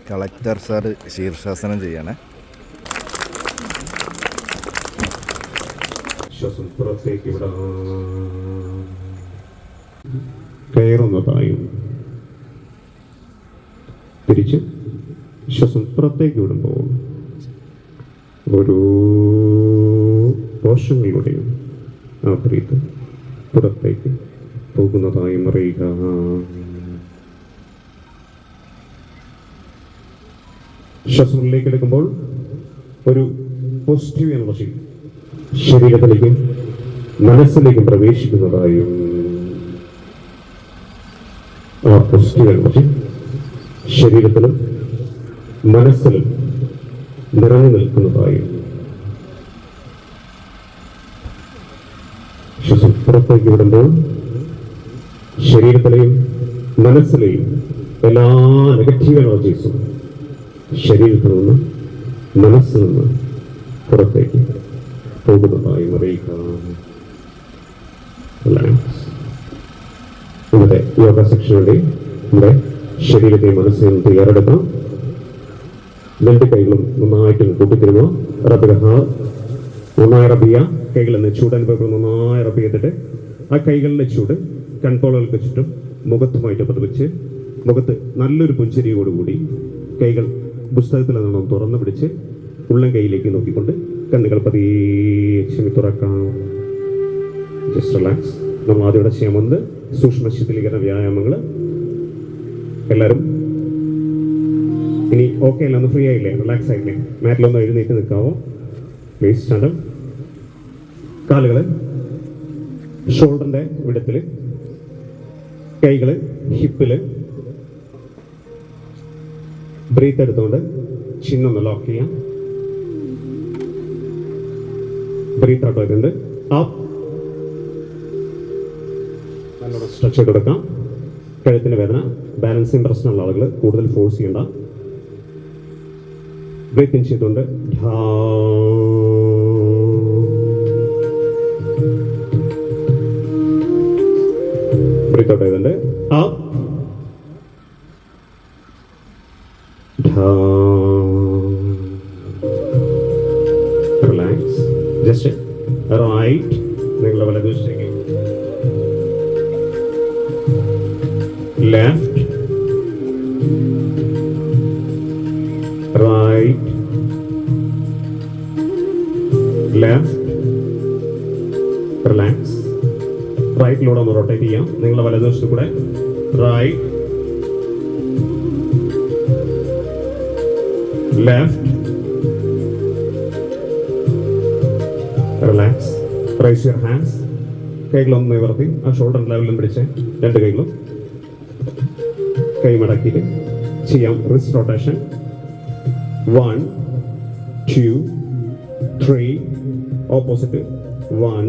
Collector sir Shirshasana ചെയ്യണേ. ശ്വാസം പുറത്തേക്ക് വിടാം. കയറുന്നതായും തിരിച്ച് ശ്വാസം പുറത്തേക്ക് വിടുമ്പോൾ ഓരോ കോശങ്ങളിലൂടെയും ആ ബ്രീത്ത് പുറത്തേക്ക് പോകുന്നതായും അറിയുക. ശ്വാസം ഉള്ളിലേക്ക് എടുക്കുമ്പോൾ ഒരു പോസിറ്റീവ് എനർജി ശരീരത്തിലേക്കും മനസ്സിലേക്കും പ്രവേശിക്കുന്നതായും ആ പോസിറ്റീവ് എനർജി ശരീരത്തിലും മനസ്സിലും നിറഞ്ഞു നിൽക്കുന്നതായും ശ്വാസം പുറത്തേക്ക് വിടുമ്പോൾ ശരീരത്തിലെയും മനസ്സിലെയും എല്ലാ നെഗറ്റീവ് എനർജീസും ശരീരത്തിൽ നിന്ന് മനസ്സിൽ നിന്ന് പുറത്തേക്ക് പോകുന്നതായും അറിയിക്കാം. ഇന്നത്തെ യോഗ സെക്ഷനുടെ നമ്മുടെ ശരീരത്തെയും മനസ്സിനെയും തയ്യാറെടുക്കാം. രണ്ട് കൈകളും നന്നായിട്ട് കൂട്ടിത്തരുമോ? നന്നായി റബ് ചെയ്യുക. കൈകളിൽ ചൂടനുഭവങ്ങൾ നന്നായി റബ് ചെയ്തിട്ട് ആ കൈകളിലെ ചൂട് കൺപോളകൾക്ക് ചുറ്റും മുഖത്തുമായിട്ട് പതിപ്പിച്ച് മുഖത്ത് നല്ലൊരു പുഞ്ചിരിയോടുകൂടി കൈകൾ പുസ്തകത്തിൽ നിന്നും തുറന്നു പിടിച്ച് ഉള്ളം കൈയിലേക്ക് നോക്കിക്കൊണ്ട് കണ്ണുകൾ പതിയെ ചിമ്മി തുറക്കാം. Just relax. നമ്മൾ ആദ്യം ചെയ്യാൻ വന്നത് സൂക്ഷ്മ ശീതളീകരണ വ്യായാമങ്ങൾ. എല്ലാവരും ഇനി ഓക്കെ അല്ല, ഒന്ന് ഫ്രീ ആയില്ലേ, റിലാക്സ് ആയില്ലേ? മാറ്റിലൊന്ന് എഴുന്നേറ്റ് നിൽക്കാവോ പ്ലീസ്? സ്റ്റാൻഡ്. കാലുകൾ ഷോൾഡറിന്റെ വിടത്തിൽ, കൈകൾ ഹിപ്പില്. ബ്രീത്ത് എടുത്തുകൊണ്ട് ചിന്നൊന്ന് ലോക്ക് ചെയ്യാം. ബ്രീത്ത് ഔട്ട് ആയിട്ടുണ്ട്. അപ്പ്. നല്ലോണം സ്ട്രെച്ച് ചെയ്ത് കൊടുക്കാം. കഴുത്തിന് വേദന, ബാലൻസിങ് പ്രശ്നമുള്ള ആളുകൾ കൂടുതൽ ഫോഴ്സ് ചെയ്യണ്ട. ബ്രീത്ത് ഇൻ ചെയ്തുകൊണ്ട് ബ്രീത്ത് ഔട്ട് ചെയ്തുകൊണ്ട് അപ്പ് റിലാക്സ്. Just right. നിങ്ങളുടെ വലതുവശത്തേക്ക് ലെഫ്റ്റ് റൈറ്റ് ലെഫ്റ്റ്. റിലാക്സ്. റൈറ്റിലൂടെ ഒന്ന് റൊട്ടേറ്റ് ചെയ്യാം. നിങ്ങളുടെ വലതുവശത്ത് കൂടെ right left. Relax. Raise your hands. കൈകളൊന്ന് നിവർത്തി ആ ഷോൾഡർ ലെവലിലും പിടിച്ച് രണ്ട് കൈകളും കൈ മടക്കിയിട്ട് ചെയ്യാം റിസ്റ്റ് റൊട്ടേഷൻ. 1 2 3. ഓപ്പോസിറ്റ് 1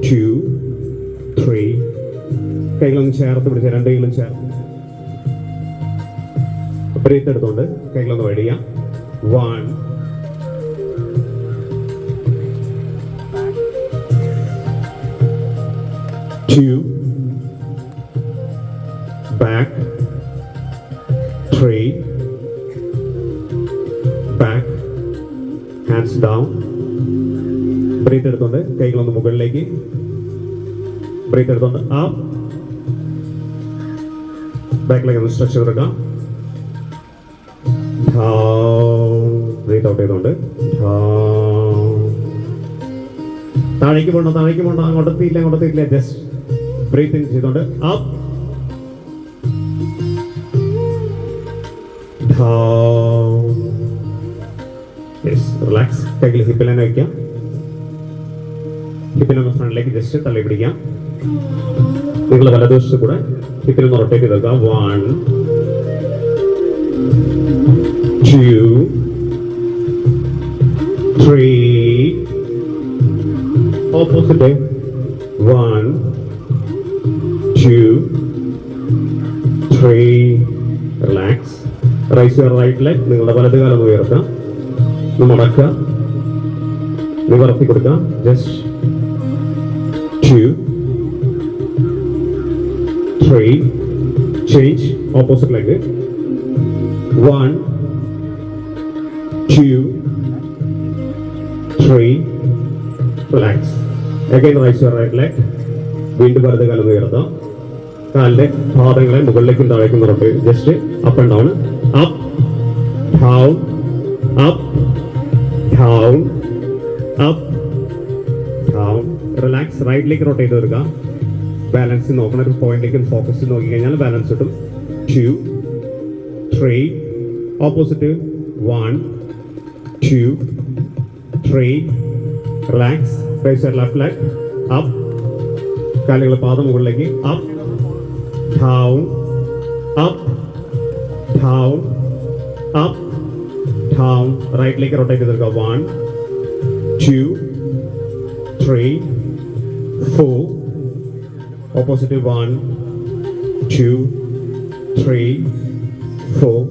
2 3. കൈകളൊന്ന് ചേർത്ത് പിടിച്ച് രണ്ട് കൈകളും ചേർത്ത് ബ്രീത്ത് എടുത്തുകൊണ്ട് കൈകളൊന്ന് വൈഡ് ചെയ്യാം. 1 2 back 3 back. hands down. Breath എടുത്തുകൊണ്ട് കൈകളൊന്ന് മുകളിലേക്ക്. ബ്രീത്ത് എടുത്തുകൊണ്ട് അപ്പ്. ബാക്കിലേക്ക് ഒന്ന് സ്ട്രെച്ച് ചെയ്തെടുക്കാം. ബ്രീത്ത് ഔട്ട് ചെയ്തുകൊണ്ട് താഴേക്ക് പോകണ്ട, അങ്ങോട്ടെത്തിയില്ല. ജസ്റ്റ് ബ്രീത്ത് ഇൻ ചെയ്തുകൊണ്ട് അപ്പ് റിലാക്സ്. കൈകൾ ഹിപ്പിൽ തന്നെ വയ്ക്കാം. ഹിപ്പിനൊന്ന് ഫ്രണ്ടിലേക്ക് ജസ്റ്റ് തള്ളി പിടിക്കാം. നിങ്ങൾ വലതുവശത്ത് കൂടെ ഹിപ്പിനൊന്ന് റൊട്ടേറ്റ് ചെയ്തേക്കാം. 1 2 3. Opposite 1 2 3. Relax. Raise your right leg. നിങ്ങളുടെ വലത് കാലം ഉയർത്താം. മടക്കുക. നിവർത്തി കൊടുക്കാം. Just 2 3. Change. Opposite leg. 1, 2, 3. Relax. Again raise your right leg. വീണ്ടും വലത് കാലം ഉയർത്താം. കാലിന്റെ പാദങ്ങളെ മുകളിലേക്കും താഴേക്കും നിർത്തി just up and down, up down, up down, up down. Relax. റൈറ്റിലേക്ക് റൊട്ടേറ്റ് ചെയ്ത് എടുക്കുക. ബാലൻസ് നോക്കണം. ഒരു പോയിന്റിലേക്ക് ഫോക്കസ് നോക്കി കഴിഞ്ഞാൽ ബാലൻസ് കിട്ടും. 2, 3. Opposite. 1, 2, 3. Relax. Raise your left leg. Up. കാലുകൾ പാദം മുകളിലേക്ക്. Up down, up down, up down. റൈറ്റിലേക്ക് റൊട്ടേറ്റ് ചെയ്തെടുക്കുക. 1, 2, 3, 4. ഓപ്പോസിറ്റ്. 1, 2, 3, 4.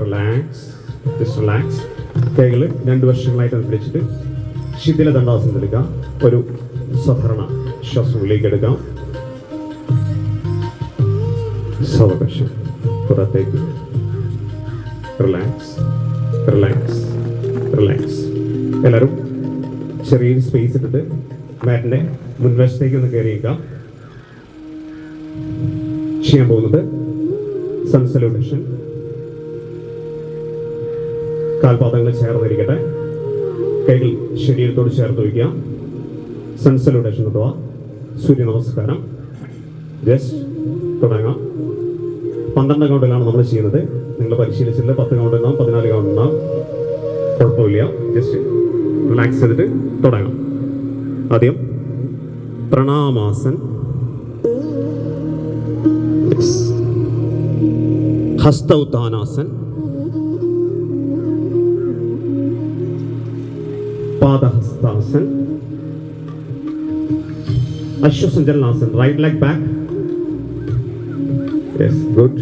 റിലാക്സ്. Just relax. കൈകൾ രണ്ട് വശങ്ങളായിട്ട് പിടിച്ചിട്ട് ശിഥില ദണ്ഡാസനം എടുക്കാം. ഒരു സാധാരണ ശ്വാസം ഉള്ളിലേക്ക് എടുക്കാം. സാവകാശം പുറത്തേക്ക്. Relax, relax, relax. എല്ലാവരും ചെറിയൊരു സ്പേസ് ഇട്ടിട്ട് മാറ്റിന്റെ മുൻവശത്തേക്ക് ഒന്ന് കയറിയേക്കാം. ചെയ്യാൻ പോകുന്നത് സൺ സല്യൂട്ടേഷൻ. കാൽപാദങ്ങൾ ചേർന്നിരിക്കട്ടെ. കൈകൾ ശരീരത്തോട് ചേർത്ത് വയ്ക്കുക. സൺ സല്യൂട്ടേഷൻ അഥവാ സൂര്യ നമസ്കാരം. ജസ്റ്റ് തുടങ്ങാം. 12 കൗണ്ടിലാണ് നമ്മൾ ചെയ്യുന്നത്. നിങ്ങൾ പരിശീലിച്ചില്ല 10 കൗണ്ട് ഉണ്ടാവും, 14 കൗണ്ട് ഉണ്ടാവും, കുഴപ്പമില്ല. ജസ്റ്റ് റിലാക്സ് ചെയ്തിട്ട് തുടങ്ങാം. ആദ്യം Pranamasan, Hastauttanasan, Padahastasan, Ashwasanchalanasan. Right leg back. Yes, good.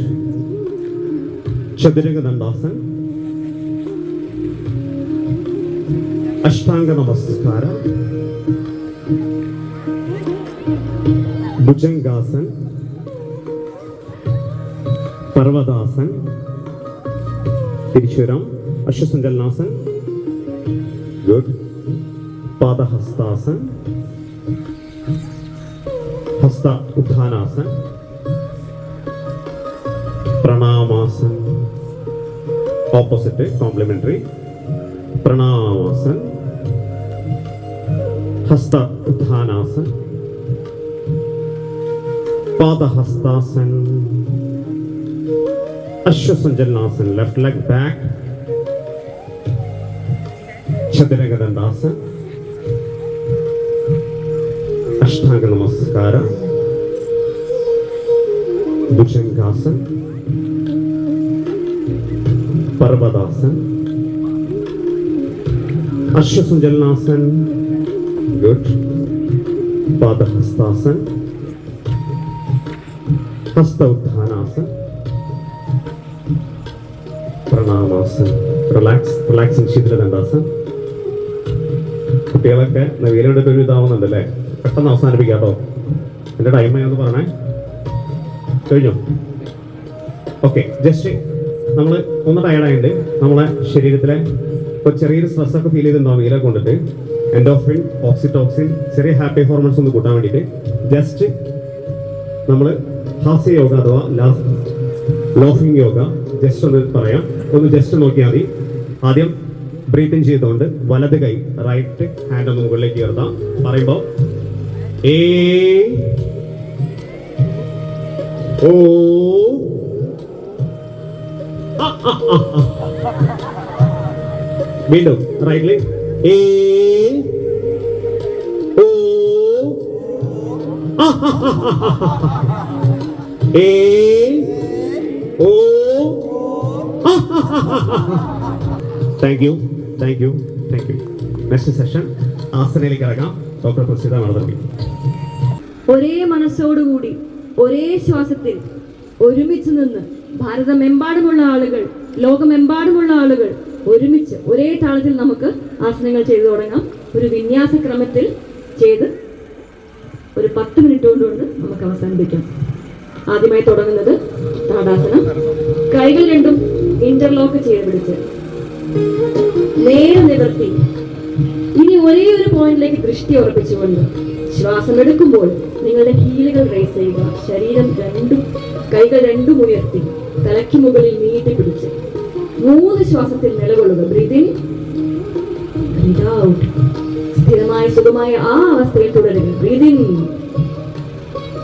Chaturanga Dandasana. Ashtanga Namaskara. Bhujangasana. Parvadasana. Tirishuram. Ashwasanjalanasana. Good. Padahastasana. Hasta Uttanasana. Pranamasan. Opposite, complementary. Pranamasan. Hasta Utthanasan. Padahastasan. Ashwasanjalanasan. Left leg back. Chaturanga Dandasana. Ashtanga Namaskara. Bhujangasana. Parvadasana. Ashwasanjalanasana. Good. Padahastasana. Hasta Uttanasana. Pranamasana. Relax. Relaxing Shidra Dandasana. കുട്ടികളൊക്കെ നവീനയുടെ ഒരു ഇതാവുന്നുണ്ടല്ലേ? പെട്ടെന്ന് അവസാനിപ്പിക്കാട്ടോ. എൻ്റെ time എന്ന് പറഞ്ഞേ കഴിഞ്ഞു. Okay, just നമ്മൾ ഒന്ന് ടയർഡായിട്ട് നമ്മളെ ശരീരത്തിലെ ഇപ്പോൾ ചെറിയൊരു സ്ട്രെസ്സൊക്കെ ഫീൽ ചെയ്തിട്ടുണ്ടാവും ഇതിലെ കൊണ്ടിട്ട്. എൻഡോർഫിൻ, ഓക്സിറ്റോക്സിൻ, ചെറിയ ഹാപ്പി ഹോർമോൺസ് ഒന്ന് കൂട്ടാൻ വേണ്ടിയിട്ട് ജസ്റ്റ് നമ്മൾ ഹാസ്യ യോഗ അഥവാ ലോഫിംഗ് യോഗ ജസ്റ്റ് ഒന്ന് പറയാം. ഒന്ന് ജസ്റ്റ് നോക്കിയാൽ മതി. ആദ്യം ബ്രീത്ത് ഇൻ ചെയ്തുകൊണ്ട് വലത് കൈ റൈറ്റ് ഹാൻഡ് ഒന്ന് മുകളിലേക്ക് ഉയർത്താം. പറയുമ്പോൾ എ ഓ വീണ്ടും റൈറ്റ് ലെഗ് എ ഓ എ ഓ. Thank you, thank you, thank you. Next session ആസനയിലേക്ക് ഇറങ്ങാം. ഡോക്ടർ പ്രസിദ്ധ നടത്തി. ഒരേ മനസ്സോടുകൂടി ഒരേ ശ്വാസത്തിൽ ഒരുമിച്ച് നിന്ന് ഭാരതമെമ്പാടുമുള്ള ആളുകൾ, ലോകമെമ്പാടുമുള്ള ആളുകൾ ഒരുമിച്ച് ഒരേ താളത്തിൽ നമുക്ക് ആസനങ്ങൾ ചെയ്തു തുടങ്ങാം. ഒരു വിന്യാസ ക്രമത്തിൽ ചെയ്ത് ഒരു 10 മിനിറ്റ് കൊണ്ട് നമുക്ക് അവസാനിപ്പിക്കാം. ആദ്യമായി തുടങ്ങുന്നത് താടാസനം. കൈകൾ രണ്ടും ഇന്റർലോക്ക് ചെയ്ത് പിടിച്ച് നേരെ നിവർത്തി. ഇനി ഒരേ ഒരു പോയിന്റിലേക്ക് ദൃഷ്ടി ഉറപ്പിച്ചുകൊണ്ട് ശ്വാസം എടുക്കുമ്പോൾ നിങ്ങളുടെ ഹീലുകൾ റേസ് ചെയ്യുക. ശരീരം രണ്ടും, കൈകൾ രണ്ടും ഉയർത്തി തലയ്ക്ക് മുകളിൽ നീട്ടി പിടിച്ച് 3 ശ്വാസത്തിൽ നിലകൊള്ളുക. Breathe in, breathe out. സ്ഥിരമായ സുഖമായ ആ അവസ്ഥയിൽ തുടരുക. Breathe in,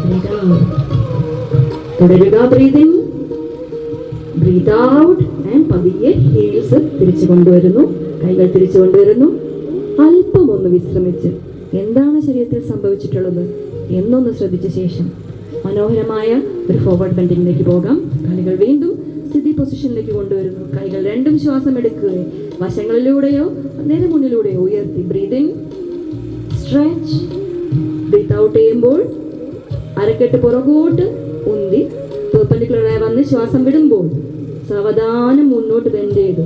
breathe out. തുടരുക. Breathe in, breathe out. And പതിയെ ഹീൽസ് തിരിച്ചു കൊണ്ടുവരുന്നു, കൈകൾ തിരിച്ചു കൊണ്ടുവരുന്നു. അല്പം ഒന്ന് വിശ്രമിച്ച് എന്താണ് ശരീരത്തിൽ സംഭവിച്ചിട്ടുള്ളത് എന്നൊന്ന് ശ്രദ്ധിച്ച ശേഷം മനോഹരമായ ഒരു ഫോർവേഡ് ബെൻഡിങ്ങിലേക്ക് പോകാം. കാലുകൾ വീണ്ടും സ്ഥിതി പൊസിഷനിലേക്ക് കൊണ്ടുവരുന്നു. കൈകൾ രണ്ടും ശ്വാസം എടുക്കുകയും വശങ്ങളിലൂടെയോ നേരെ മുന്നിലൂടെയോ ഉയർത്തി breathe in, stretch. Breathe out ചെയ്യുമ്പോൾ അരക്കെട്ട് പുറകോട്ട് ഉന്തി പെർപെൻഡിക്കുലറായി വന്ന് ശ്വാസം വിടുമ്പോൾ സാവധാനം മുന്നോട്ട് ബെൻഡ് ചെയ്തു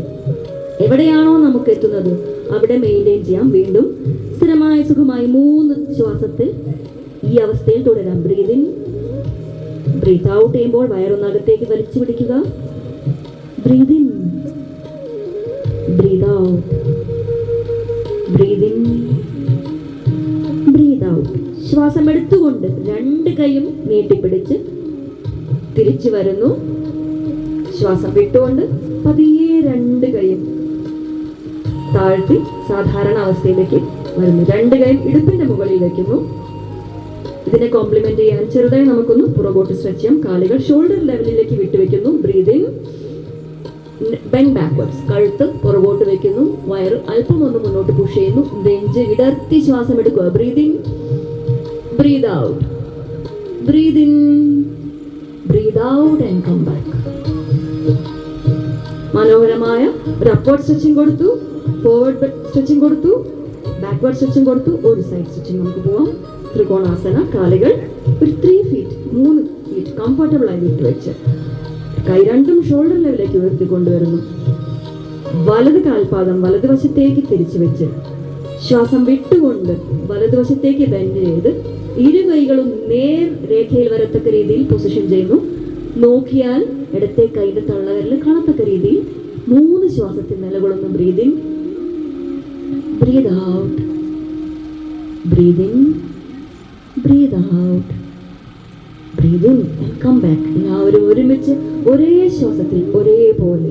എവിടെയാണോ നമുക്ക് എത്തുന്നത് അവിടെ മെയിൻറ്റെയിൻ ചെയ്യാം. വീണ്ടും സ്ഥിരമായ സുഖമായി 3 ശ്വാസത്തിൽ ഈ അവസ്ഥയിൽ തുടരാം. ബ്രീത്ത് ഇൻ, ബ്രീത്ത് ഔട്ട് ചെയ്യുമ്പോൾ വയറൊന്നകത്തേക്ക് വലിച്ചു പിടിക്കുക. Breathe in, breathe out, breathe in, breathe out. ശ്വാസം എടുത്തുകൊണ്ട് 2 കൈയും നീട്ടിപ്പിടിച്ച് തിരിച്ചു വരുന്നു. ശ്വാസം വിട്ടുകൊണ്ട് പതിയെ 2 കൈയും താഴ്ത്തി സാധാരണ അവസ്ഥയിലേക്ക് വരുന്നു. 2 കൈ ഇടുപ്പിന്റെ മുകളിൽ വയ്ക്കുന്നു. ഇതിനെ കോംപ്ലിമെന്റ് ചെയ്യാൻ ചെറുതായി നമുക്കൊന്ന് പുറകോട്ട് സ്ട്രെച്ച് ചെയ്യാം. കാലുകൾ ഷോൾഡർ ലെവലിലേക്ക് വിട്ടുവെക്കുന്നു. Breathe in, bend backwards. കഴുത്ത് പുറകോട്ട് വെക്കുന്നു. വയറ് അല്പം ഒന്ന് മുന്നോട്ട് പുഷ് ചെയ്യുന്നു. നെഞ്ച് വിടർത്തി ശ്വാസം എടുക്കുക. Breathe in, breathe out, breathe in, breathe out and come back. മനോഹരമായ ഒരു അപ്വേർഡ് സ്ട്രെച്ചിങ് കൊടുത്തു, ഫോർവേഡ് സ്ട്രെച്ചിങ് കൊടുത്തു, ബാക്ക്വേർഡ് സ്ട്രെച്ചിങ് കൊടുത്തു, ഒരു സൈഡ് സ്ട്രെച്ചിങ്. നമുക്ക് പോവാം. ത്രികോണാസന. കാലുകൾ ഒരു 3 ഫീറ്റ് 3 ഫീറ്റ് കംഫർട്ടബിൾ ആയി വിട്ട് വെച്ച് കൈ രണ്ടും ഷോൾഡർ ലെവലിലേക്ക് ഉയർത്തി കൊണ്ടുവരുന്നു. വലത് കാൽപാദം വലതുവശത്തേക്ക് തിരിച്ചു വെച്ച് ശ്വാസം വിട്ടുകൊണ്ട് വലതുവശത്തേക്ക് ബെൻഡ് ചെയ്ത് 2 കൈകളും നേർ രേഖയിൽ വരത്തക്ക രീതിയിൽ പൊസിഷൻ ചെയ്യുന്നു. നോക്കിയാൽ ഇടത്തെ കൈയുടെ തള്ളവിരൽ കാണത്തക്ക രീതിയിൽ 3 ശ്വാസത്തിൽ നിലകൊള്ളുന്നു. Breathe in, breathe out, breathe in, breathe out, breathe in and come back. എല്ലാവരും ഒരുമിച്ച് ഒരേ ശ്വാസത്തിൽ ഒരേപോലെ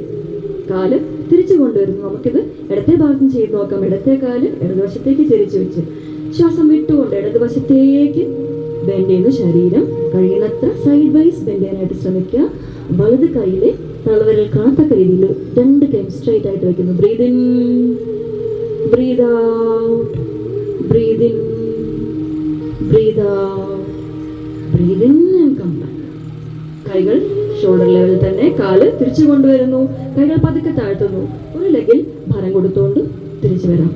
കാല് തിരിച്ചു കൊണ്ടുവരുന്നു. നമുക്കിത് ഇടത്തെ ഭാഗം ചെയ്ത് നോക്കാം. ഇടത്തെ കാല് ഇടതുവശത്തേക്ക് തിരിച്ചു വെച്ച് ശ്വാസം വിട്ടുകൊണ്ട് ഇടതുവശത്തേക്ക് ബെൻഡ് ചെയ്യുന്നു. ശരീരം കഴിയുന്നത്ര സൈഡ് വൈസ് ബെൻഡ് ചെയ്യാനായിട്ട് ശ്രമിക്കുക. വലത് കൈയിലെ തള്ളവിരൽ കാണത്തക്ക രീതിയിൽ 2 കൈ സ്ട്രൈറ്റ് ആയിട്ട് വെക്കുന്നു. Breathe in, breathe out, breathe in, breathe out, breathe in and come back. കൈകൾ ഷോൾഡർ ലെവലിൽ തന്നെ. കാല് തിരിച്ചു കൊണ്ടുവരുന്നു. കൈകൾ പതുക്കെ താഴ്ത്തുന്നു. ഒരു ലെഗിൽ ഭാരം കൊടുത്തുകൊണ്ട് തിരിച്ചു വരാം.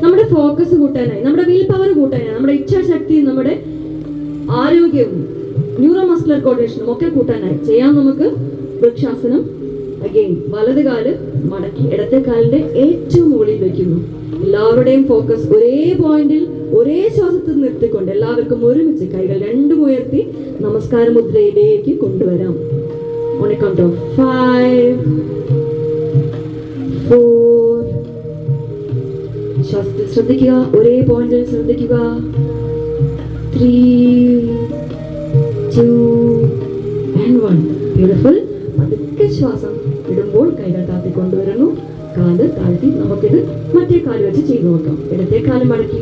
നമ്മുടെ ഫോക്കസ് കൂട്ടാനായി, നമ്മുടെ വിൽ പവർ കൂട്ടാനായി, നമ്മുടെ ഇച്ഛാശക്തിയും നമ്മുടെ ആരോഗ്യവും ന്യൂറോ മസ്കുലർ കോർഡിനേഷനും ഒക്കെ കൂട്ടാനായി ചെയ്യാം നമുക്ക് വൃക്ഷാസനം. അഗെയിൻ വലത് കാല് മടക്കി ഇടത്തെ കാലിന്റെ ഏറ്റവും മുകളിൽ വെക്കുന്നു. എല്ലാവരുടെയും ഫോക്കസ് ഒരേ പോയിന്റിൽ ഒരേ ശ്വാസത്തിൽ നിർത്തിക്കൊണ്ട് എല്ലാവർക്കും ഒരുമിച്ച് കൈകൾ രണ്ടും ഉയർത്തി നമസ്കാര മുദ്രയിലേക്ക് കൊണ്ടുവരാം. On a count of 5, 4. ശ്വാസത്തിൽ ശ്രദ്ധിക്കുക, ഒരേ പോയിന്റിൽ ശ്രദ്ധിക്കുക. 3, 2 and 1. ബ്യൂട്ടിഫുൾ. പതുക്കെ ശ്വാസം ഇടുമ്പോൾ കൈകൾ താത്തി കൊണ്ടുവരുന്നു. കാല് താഴ്ത്തി നമുക്കിത് മറ്റേ കാല് വെച്ച് ചെയ്ത് നോക്കാം. ഇടത്തെ കാല് മടക്കി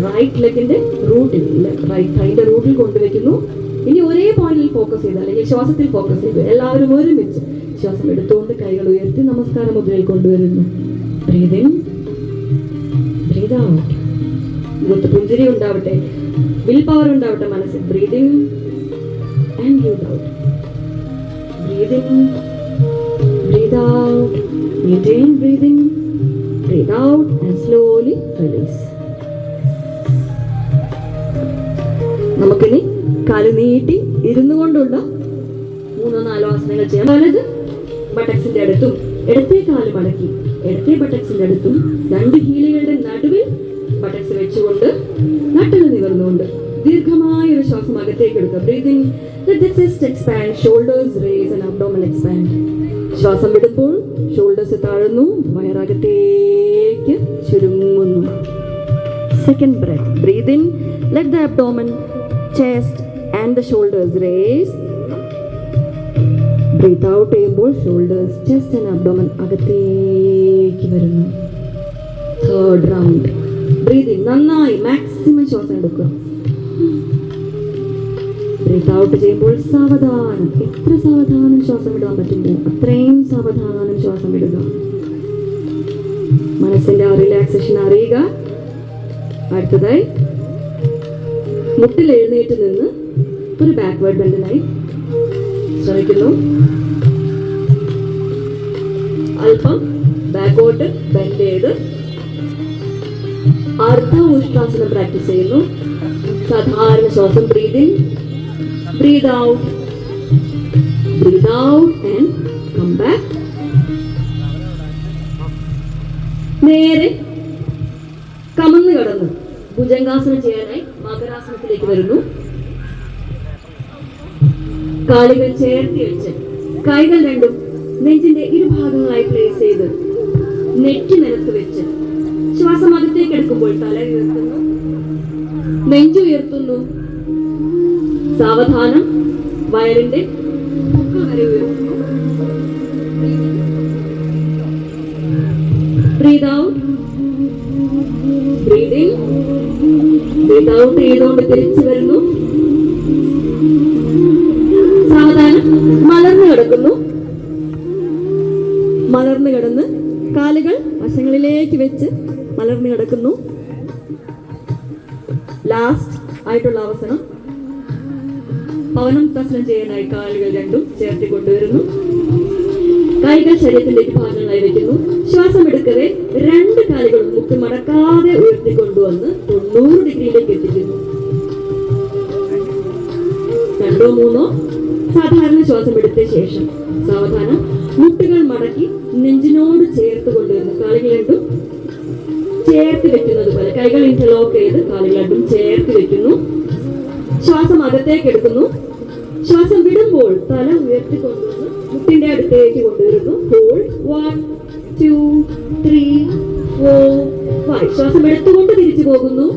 റൈറ്റ് ലെഗിന്റെ റൂട്ടിൽ, റൈറ്റ് തൈന്റെ റൂട്ടിൽ കൊണ്ടുവയ്ക്കുന്നു. ഇനി ഒരേ പോയിന്റിൽ ഫോക്കസ് ചെയ്ത് അല്ലെങ്കിൽ ശ്വാസത്തിൽ ഫോക്കസ് ചെയ്ത് എല്ലാവരും ഒരുമിച്ച് ശ്വാസം എടുത്തുകൊണ്ട് കൈകൾ ഉയർത്തി നമസ്കാര മുദ്രയിൽ കൊണ്ടുവരുന്നു. Breathe in, breathe out. മുഖത്ത് പുഞ്ചിരി ഉണ്ടാവട്ടെ, വിൽ പവർ ഉണ്ടാവട്ടെ മനസ്സിൽ. Breathe in and breathe out, breathe in, breathe out. Maintain breathing, breathe out and slowly release. നമുക്കിനി കാല് നീട്ടി ഇരുന്നു കൊണ്ടുള്ള 3-4 ആസനങ്ങൾ ചെയ്യാം. വലത് ബട്ടക്സിന്റെ അടുത്തും ഇടത്തെ കാല് മടക്കി ഇടത്തെ ബട്ടക്സിന്റെ അടുത്തും 2 ഹീലുകളുടെ നടുവിൽ ബട്ടക്സ് വെച്ചുകൊണ്ട് നട്ടല് നിവർന്നുകൊണ്ട് ദീർഘമായ ഒരു ശ്വാസം അകത്തേക്ക് എടുക്കുക. Breathe in Let the chest expand, shoulders raise and abdomen expand. ശ്വാസം വിടുമ്പോൾ ഷോൾഡേഴ്സ് താഴുന്നു, വയറകത്തേക്ക് ചുരുങ്ങുന്നു. Second breath. Breathe in. Let the abdomen, chest and the shoulders raise. Breathe out ചെയ്യുമ്പോൾ shoulders, chest and abdomen അകത്തേക്ക് വരുന്നു. Third round. Breathe in. നന്നായി maximum ശ്വാസം എടുക്കുക. Breath out ചെയ്യുമ്പോൾ സാവധാനം, എത്ര സാവധാനം ശ്വാസം വിടാൻ പറ്റുമോ അത്രയും സാവധാനം ശ്വാസം വിടുക. മനസ്സിന്റെ ആ റിലാക്സേഷൻ അറിയുക. അടുത്തതായി മുട്ടിൽ എഴുന്നേറ്റ് നിന്ന് ഒരു ബാക്ക്വേർഡ് ബെൻഡിനായി ശ്രമിക്കുന്നു. അല്പം ബാക്കോട്ട് ബെൻഡ് ചെയ്ത് അർദ്ധ ഉഷ്ട്രാസനം പ്രാക്ടീസ് ചെയ്യുന്നു. സാധാരണ ശ്വാസം breathe in, breathe out and come back. നേരെ കമന്ന് കടന്ന് ഭുജംഗാസനം ചെയ്യാനായി മകരാസനത്തിലേക്ക് വരുന്നു. കാലുകൾ ചേർത്തി വെച്ച് കൈകൾ രണ്ടും നെഞ്ചിന്റെ ഇരുഭാഗങ്ങളായി പ്ലേസ് ചെയ്ത് നെറ്റി നിലത്ത് വെച്ച് ശ്വാസം അകത്തേക്ക് എടുക്കുമ്പോൾ തല ഉയർത്തുന്നു, നെഞ്ചുയർത്തുന്നു. സാവധാനം വയറിന്റെ പൊക്കം വരെ ഉയർത്തുന്നു. Breathe out, breathe in, breathe out ചെയ്തുകൊണ്ട് തിരിച്ചു വരുന്നു. സാവധാനം മലർന്നു കിടക്കുന്നു. മലർന്നു കിടന്ന് കാലുകൾ വശങ്ങളിലേക്ക് വെച്ച് മലർന്നു കിടക്കുന്നു. ലാസ്റ്റ് ആയിട്ടുള്ള അവസരം പവനമുക്താസനം ചെയ്യാനായി കാലുകൾ രണ്ടും ചേർത്തി കൊണ്ടുവരുന്നു. കൈകൾ ശരീരത്തിന്റെ ഭാഗങ്ങളായി വെക്കുന്നു. ശ്വാസം എടുക്കവേ രണ്ട് കാലുകളും മുക്ക് മടക്കാതെ ഉയർത്തിക്കൊണ്ടുവന്ന് 90 ഡിഗ്രിയിലേക്ക് എത്തിക്കുന്നു. 2 3 സാധാരണ ശ്വാസം എടുത്ത ശേഷം സാവധാനം മുട്ടുകൾ മടക്കി നെഞ്ചിനോട് ചേർത്ത് കൊണ്ടുവരുന്നു. കാലുകൾ രണ്ടും ചേർത്ത് വെക്കുന്നത് പോലെ കൈകൾ ഇന്റർലോക്ക് ചെയ്ത് കാലുകൾ രണ്ടും ചേർത്ത് വെക്കുന്നു. ശ്വാസം അകത്തേക്ക് എടുക്കുന്നു. ശ്വാസം വിടുമ്പോൾ തല ഉയർത്തിക്കൊണ്ടുവന്ന് മുട്ടിന്റെ അടുത്തേക്ക് കൊണ്ടുവരുന്നു. ഹോൾഡ് 1 2 3 4 5. ശ്വാസം എടുത്തുകൊണ്ട് തിരിച്ചു പോകുന്നു.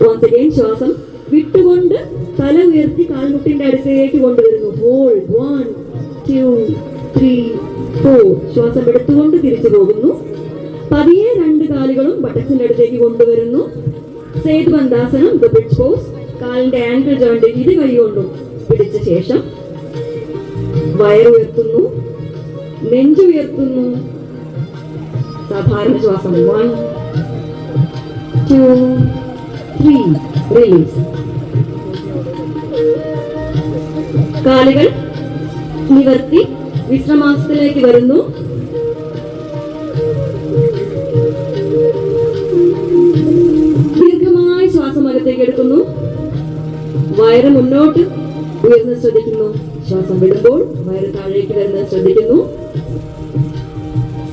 once again ശ്വാസം വിട്ടുകൊണ്ട് തല ഉയർത്തി കാൽമുട്ടിന്റെ അടുത്തേക്ക് കൊണ്ടുവരുന്നു. ഹോൾഡ് 1 2 3 4. ശ്വാസം എടുത്തുകൊണ്ട് തിരിച്ചു പോകുന്നു. പതിയെ രണ്ട് കാലുകളും ബട്ടക്സിന്റെ അടുത്തേക്ക് കൊണ്ടുവരുന്നു. സേതുബന്ധാസനം, ദ ബ്രിഡ്ജ് പോസ്. കാലിന്റെ ആങ്കിൾ ജോയിന്റ് ഇരു കൈ കൊണ്ടും പിടിച്ച ശേഷം വയറുയർത്തുന്നു, നെഞ്ചുയർത്തുന്നു. സാധാരണ ശ്വാസം 1 2 3. റിലീസ്. കാലുകൾ നിവർത്തി വിശ്രമാസത്തിലേക്ക് വരുന്നു. ദീർഘമായി ശ്വാസം അകത്തേക്ക് എടുക്കുന്നു. വയറ് മുന്നോട്ട് ഉയർന്ന് ശ്രദ്ധിക്കുന്നു. ശ്വാസം വിടുമ്പോൾ വയറ് താഴേക്ക് വരുന്നത് ശ്രദ്ധിക്കുന്നു.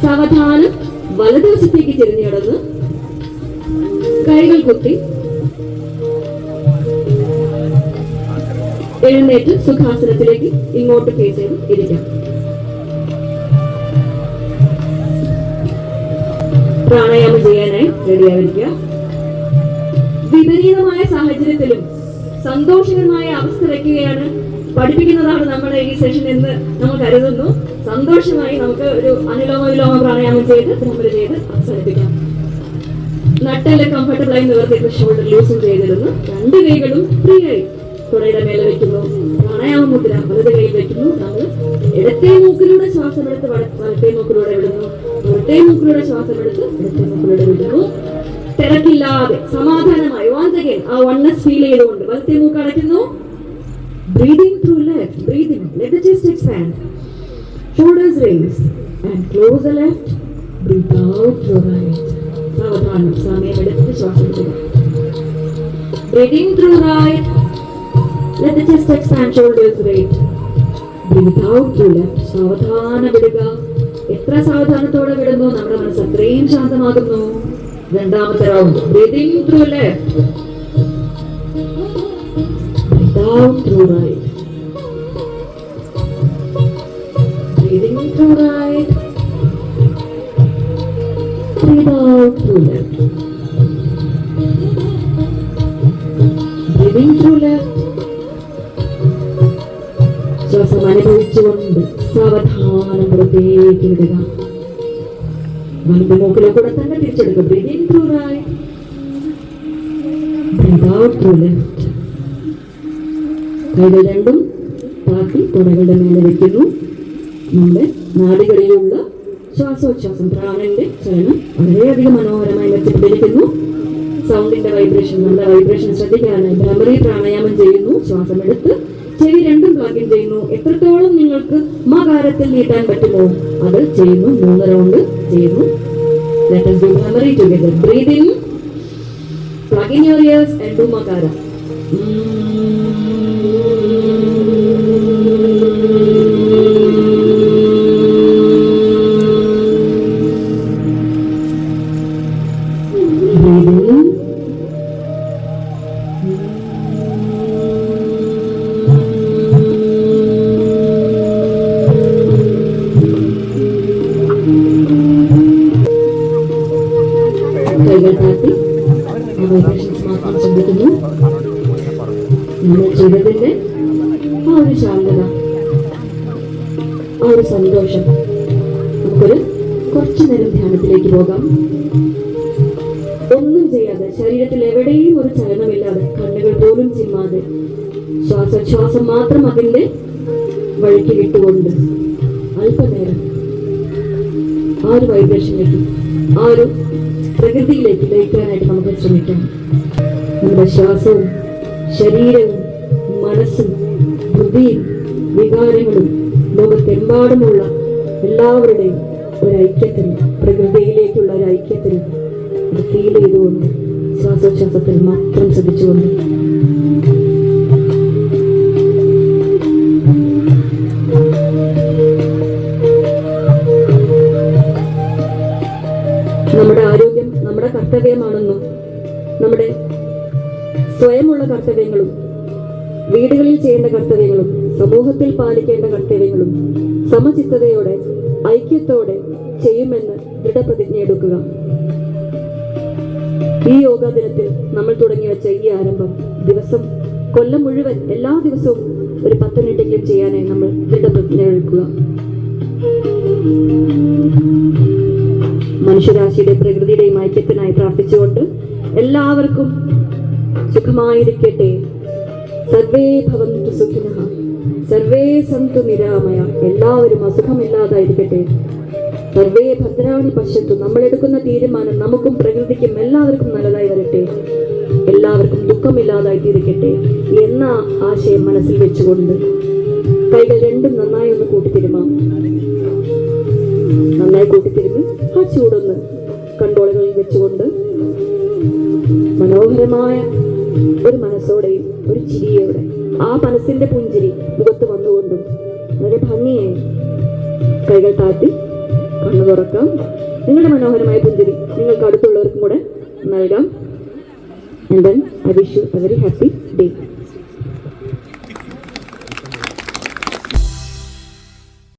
സാവധാനം വലതുവശത്തേക്ക് ചെരിഞ്ഞു കിടന്ന് കൈകൾ കുത്തി എഴുന്നേറ്റ് സുഖാസനത്തിലേക്ക് ഇങ്ങോട്ട് ഫേസ് ചെയ്ത് ഇരിക്കാം. പ്രാണായാമം ചെയ്യാനായി റെഡിയായിരിക്കുക. വിപരീതമായ സാഹചര്യത്തിലും സന്തോഷകരമായ അവസ്ഥ വയ്ക്കുകയാണ് പഠിപ്പിക്കുന്നതാണ് നമ്മുടെ ഈ സെഷൻ എന്ന് നമ്മൾ കരുതുന്നു. സന്തോഷമായി നമുക്ക് ഒരു അനുലോമ വിലോമ പ്രാണായാമം ചെയ്ത് ഭ്രമര ചെയ്ത് അവസാനിപ്പിക്കാം. നട്ടെല്ലാം കംഫർട്ടബിൾ ആയി നിവർത്തിയിട്ട് ഷോൾഡർ ലൂസും ചെയ്തിരുന്നു. രണ്ട് കൈകളും ഫ്രീ ആയി തുടയുടെ മേലെ വെക്കുന്നു. പ്രാണായാമ മുദ്ര വലത് കൈയിൽ വെക്കുന്നു. നമ്മൾ ഇടത്തെ മൂക്കിലൂടെ ശ്വാസം എടുത്ത് വലത്തെ മൂക്കിലൂടെ വിടുന്നു. വലത്തെ മൂക്കിലൂടെ ശ്വാസം എടുത്ത് ഇടത്തെ മൂക്കിലൂടെ വിടുന്നു. തിരക്കില്ലാതെ സമാധാനമായി once again ആ വണ്ണസ് ഫീൽ ചെയ്തുകൊണ്ട് വലത്തെ മൂക്ക് അടയ്ക്കുന്നു. Breathing through left, breathing, let the chest expand, shoulders raise and close the left, breathe out through right. സാവധാനം സമയം എടുത്ത് ശ്വാസം എടുക്കുക. Breathing through right, let the chest expand, shoulders raise, breathe out through left. സാവധാനം വിടുക. എത്ര സാവധാനത്തോടെ വിടുന്നു നമ്മുടെ മനസ്സ് അത്രയും ശാന്തമാകുന്നു. രണ്ടാമത്തെ round. Breathing through left, breathe out through right. Breathing in through right. Breathe out through left. Breathing through left. ശ്വാസം അനുഭവിച്ചുകൊണ്ട് സാവധാനം പുറത്തേക്ക് വിടുക. വലത് മൂക്കിലെ കൂടെ തന്നെ തിരിച്ചെടുക്കുക. Breathe in through right. Breathe out through left. കൈകൾ രണ്ടും താത്തി തുടകളുടെ മേലെ വെക്കുന്നു. നമ്മുടെ നാടികളിലുള്ള ശ്വാസോച്ഛ്വാസം, പ്രാണന്റെ ചലനം വളരെയധികം മനോഹരമായി മെച്ചപ്പെട്ടിരിക്കുന്നു. സൗണ്ടിന്റെ വൈബ്രേഷൻ, നമ്മുടെ വൈബ്രേഷൻ ശ്രദ്ധിക്കാനായി ഭ്രമറി പ്രാണായാമം ചെയ്യുന്നു. ശ്വാസം എടുത്ത് ചെവി രണ്ടും പ്ലാഗിൻ ചെയ്യുന്നു. എത്രത്തോളം നിങ്ങൾക്ക് മകാരത്തിൽ നീട്ടാൻ പറ്റുമോ അത് ചെയ്യുന്നു. 3 റൗണ്ട് ചെയ്യുന്നു. Let us do Bhramari together. Breathe in, plug in your ears and do Makara. Breathe in. കൈകൾ താത്തി വൈബ്രേഷൻസ് മാത്രം ശ്രദ്ധിക്കുന്നു. നമ്മൾ ചെയ്തതിന്റെ ആ ഒരു ശാന്തത, ആ ഒരു സന്തോഷം, നമുക്കൊരു കുറച്ചു നേരം ധ്യാനത്തിലേക്ക് പോകാം. ഒന്നും ചെയ്യാതെ, ശരീരത്തിൽ എവിടെയും ഒരു ചലനമില്ലാതെ, കണ്ണുകൾ പോലും ചിമ്മാതെ, ശ്വാസോച്ഛ്വാസം മാത്രം അതിന്റെ വഴിക്ക് വിട്ടുകൊണ്ട് അല്പനേരം ആ ഒരു വൈബ്രേഷനിലേക്ക്, ആ ഒരു പ്രകൃതിയിലേക്ക് ലയിക്കാനായിട്ട് നമുക്ക് ശ്രമിക്കാം. നമ്മുടെ ശ്വാസവും ശരീരവും മനസ്സും ബുദ്ധിയും വികാരങ്ങളും ലോകത്തെമ്പാടുമുള്ള എല്ലാവരുടെയും ഒരു ഐക്യത്തിന്, പ്രകൃതിയിലേക്കുള്ള ഒരു ഐക്യത്തിന് അത് ഫീൽ ചെയ്തുകൊണ്ട് ശ്വാസോച്ഛ്വാസത്തിൽ മാത്രം ശ്രദ്ധിച്ചുകൊണ്ട് നമ്മുടെ ആരോഗ്യം നമ്മുടെ കർത്തവ്യമാണെന്നും നമ്മുടെ സ്വയമുള്ള കർത്തവ്യങ്ങളും വീടുകളിൽ ചെയ്യേണ്ട കർത്തവ്യങ്ങളും സമൂഹത്തിൽ പാലിക്കേണ്ട കർത്തവ്യങ്ങളും സമചിത്തതയോടെ ഐക്യത്തോടെ ചെയ്യുമെന്ന് ദൃഢപ്രതിജ്ഞ എടുക്കുക. ഈ യോഗാ ദിനത്തിൽ നമ്മൾ തുടങ്ങി വെച്ച ഈ ആരംഭം ദിവസം, കൊല്ലം മുഴുവൻ എല്ലാ ദിവസവും ഒരു 10 മിനിറ്റെങ്കിലും ചെയ്യാനായി നമ്മൾ ദൃഢപ്രതിജ്ഞ എടുക്കുക. മനുഷ്യരാശിയുടെ പ്രകൃതിയുടെയും ഐക്യത്തിനായി പ്രാർത്ഥിച്ചുകൊണ്ട് എല്ലാവർക്കും സുഖമായിരിക്കട്ടെ. സർവേ ഭവന്തു സുഖിനഃ, സർവേ സന്തു നിരാമയ. എല്ലാവരും അസുഖമില്ലാതായിരിക്കട്ടെ. സർവേ ഭദ്രാണി പശ്യന്തു. നമ്മളെടുക്കുന്ന തീരുമാനം നമുക്കും പ്രകൃതിക്കും എല്ലാവർക്കും നല്ലതായി വരട്ടെ. എല്ലാവർക്കും ദുഃഖമില്ലാതായി തീർക്കട്ടെ എന്ന ആശയം മനസ്സിൽ വെച്ചുകൊണ്ട് കൈകൾ രണ്ടും നന്നായി ഒന്ന് കൂട്ടിത്തിരുമാം. നന്നായി കൂട്ടിത്തിരുമി ആ ചൂടൊന്ന് കൺട്രോളുകളിൽ വെച്ചുകൊണ്ട് മനോഹരമായ ഒരു മനസ്സോടെയും ഒരു ചിരിയോടെ, ആ മനസ്സിന്റെ പുഞ്ചിരി മുഖത്ത് വന്നുകൊണ്ടും വളരെ ഭംഗിയായി കൈകൾ താത്തി കണ്ണു തുറക്കാം. നിങ്ങളുടെ മനോഹരമായ പുഞ്ചിരി നിങ്ങൾക്ക് അടുത്തുള്ളവർക്കും കൂടെ നൽകാം. And then I wish you a very happy day.